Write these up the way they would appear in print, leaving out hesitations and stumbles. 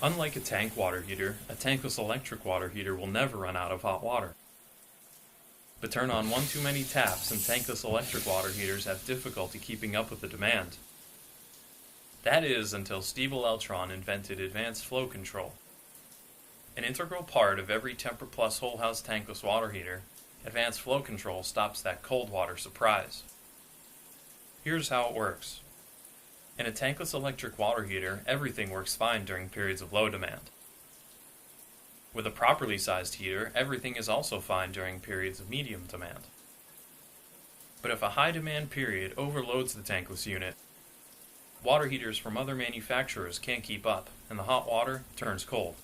Unlike a tank water heater, a tankless electric water heater will never run out of hot water. But turn on one too many taps and tankless electric water heaters have difficulty keeping up with the demand. That is until Stiebel Eltron invented advanced flow control. An integral part of every Tempra Plus whole house tankless water heater, advanced flow control stops that cold water surprise. Here's how it works. In a tankless electric water heater, everything works fine during periods of low demand. With a properly sized heater, everything is also fine during periods of medium demand. But if a high demand period overloads the tankless unit, water heaters from other manufacturers can't keep up, and the hot water turns cold.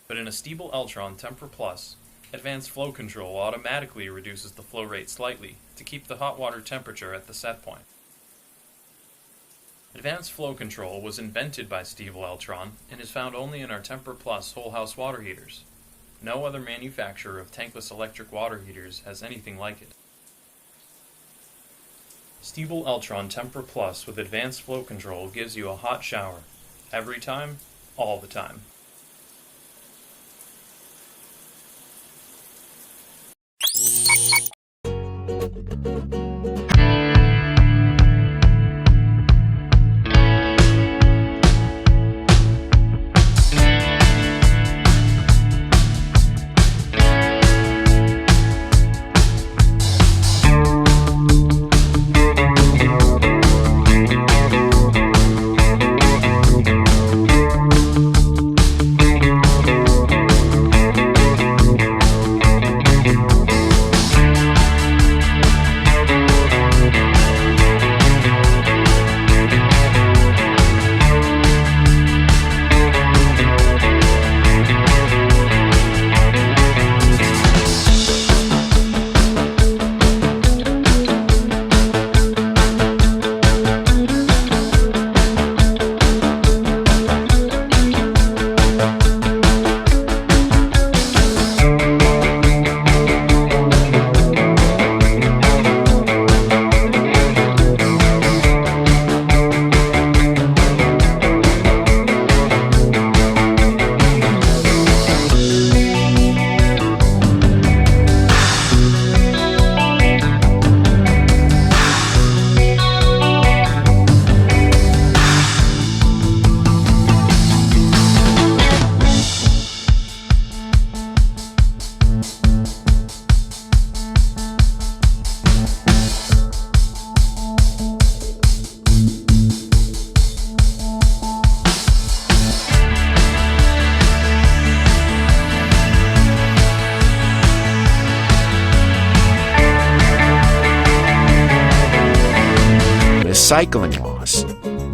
But in a Stiebel Eltron Tempra Plus, advanced flow control automatically reduces the flow rate slightly to keep the hot water temperature at the set point. Advanced flow control was invented by Stiebel Eltron and is found only in our Tempra Plus whole house water heaters. No other manufacturer of tankless electric water heaters has anything like it. Stiebel Eltron Tempra Plus with advanced flow control gives you a hot shower. Every time, all the time. Cycling loss.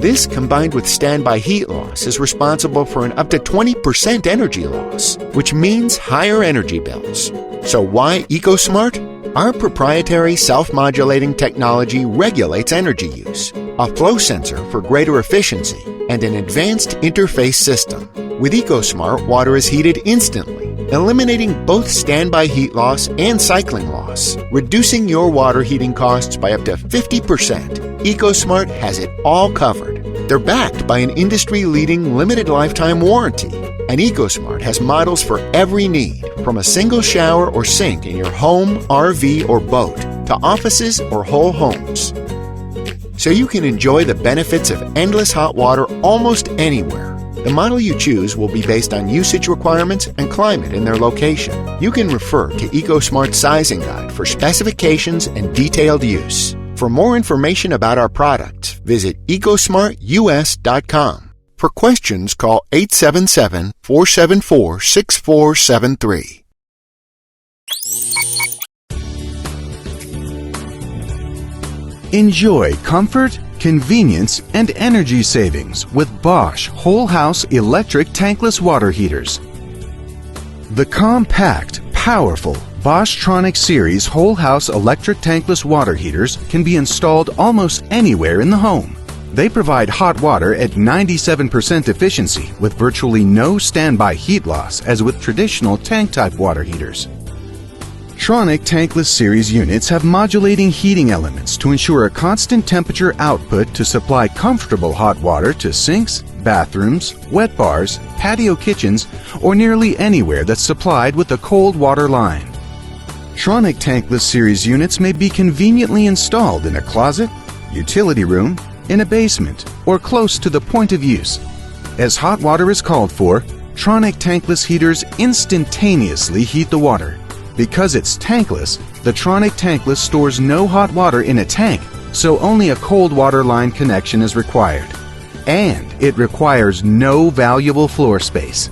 This, combined with standby heat loss, is responsible for an up to 20% energy loss, which means higher energy bills. So why Ecosmart? Our proprietary self-modulating technology regulates energy use, a flow sensor for greater efficiency, and an advanced interface system. With Ecosmart, water is heated instantly, eliminating both standby heat loss and cycling loss, reducing your water heating costs by up to 50%. Ecosmart has it all covered. They're backed by an industry-leading limited lifetime warranty. And Ecosmart has models for every need, from a single shower or sink in your home, RV, or boat, to offices or whole homes. So you can enjoy the benefits of endless hot water almost anywhere. The model you choose will be based on usage requirements and climate in their location. You can refer to Ecosmart's sizing guide for specifications and detailed use. For more information about our products, visit ecosmartus.com. For questions, call 877-474-6473. Enjoy comfort, convenience, and energy savings with Bosch whole house electric tankless water heaters. The compact, powerful Bosch series whole house electric tankless water heaters can be installed almost anywhere in the home. They provide hot water at 97% efficiency with virtually no standby heat loss as with traditional tank-type water heaters. Tronic Tankless Series units have modulating heating elements to ensure a constant temperature output to supply comfortable hot water to sinks, bathrooms, wet bars, patio kitchens, or nearly anywhere that's supplied with a cold water line. Tronic Tankless series units may be conveniently installed in a closet, utility room, in a basement, or close to the point of use. As hot water is called for, Tronic Tankless heaters instantaneously heat the water. Because it's tankless, the Tronic Tankless stores no hot water in a tank, so only a cold water line connection is required. And it requires no valuable floor space.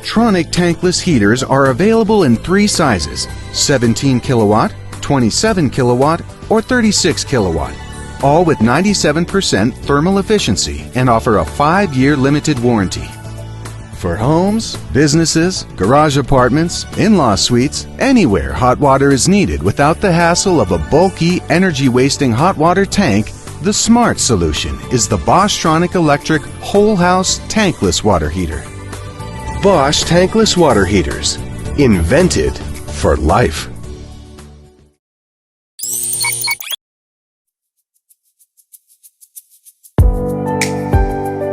Tronic Tankless heaters are available in 3 sizes: 17 kilowatt, 27 kilowatt, or 36 kilowatt, all with 97% thermal efficiency and offer a 5-year limited warranty. For homes, businesses, garage apartments, in-law suites, anywhere hot water is needed without the hassle of a bulky, energy-wasting hot water tank, the smart solution is the Bosch Tronic Electric Whole House Tankless Water Heater. Bosch Tankless Water Heaters. Invented for life.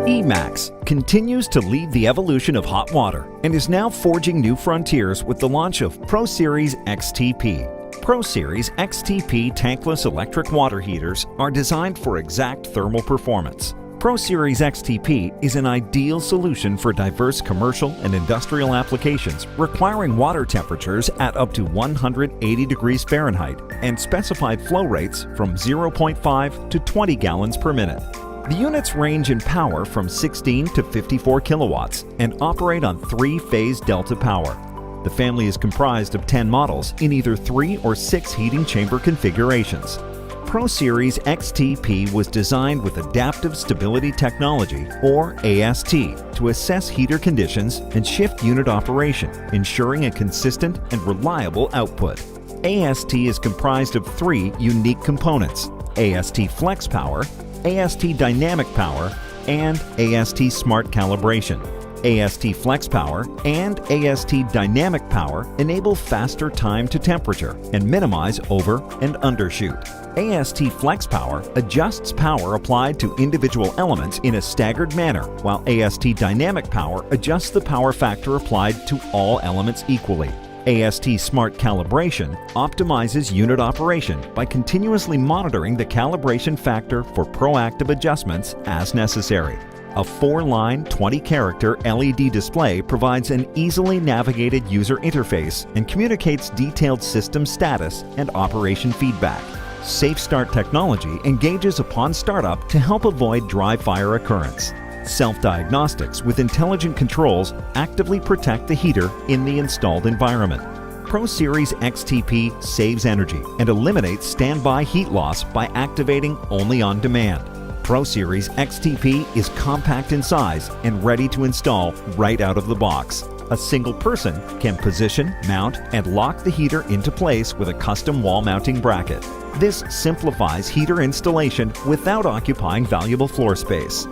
Eemax continues to lead the evolution of hot water and is now forging new frontiers with the launch of ProSeries XTP. ProSeries XTP tankless electric water heaters are designed for exact thermal performance. ProSeries XTP is an ideal solution for diverse commercial and industrial applications requiring water temperatures at up to 180 degrees Fahrenheit and specified flow rates from 0.5 to 20 gallons per minute. The units range in power from 16 to 54 kilowatts and operate on 3-phase delta power. The family is comprised of 10 models in either 3 or 6 heating chamber configurations. ProSeries XTP was designed with Adaptive Stability Technology, or AST, to assess heater conditions and shift unit operation, ensuring a consistent and reliable output. AST is comprised of 3 unique components: AST Flex Power, AST Dynamic Power, and AST Smart Calibration. AST Flex Power and AST Dynamic Power enable faster time to temperature and minimize over and undershoot. AST Flex Power adjusts power applied to individual elements in a staggered manner, while AST Dynamic Power adjusts the power factor applied to all elements equally. AST Smart Calibration optimizes unit operation by continuously monitoring the calibration factor for proactive adjustments as necessary. A 4-line, 20-character LED display provides an easily navigated user interface and communicates detailed system status and operation feedback. Safe Start technology engages upon startup to help avoid dry fire occurrence. Self-diagnostics with intelligent controls actively protect the heater in the installed environment. ProSeries XTP saves energy and eliminates standby heat loss by activating only on demand. ProSeries XTP is compact in size and ready to install right out of the box. A single person can position, mount, and lock the heater into place with a custom wall mounting bracket. This simplifies heater installation without occupying valuable floor space.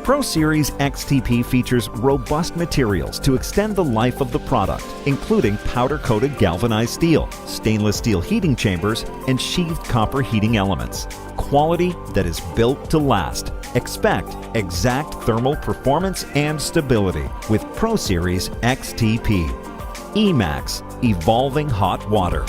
ProSeries XTP features robust materials to extend the life of the product, including powder-coated galvanized steel, stainless steel heating chambers, and sheathed copper heating elements. Quality that is built to last. Expect exact thermal performance and stability with ProSeries XTP. Eemax, evolving hot water.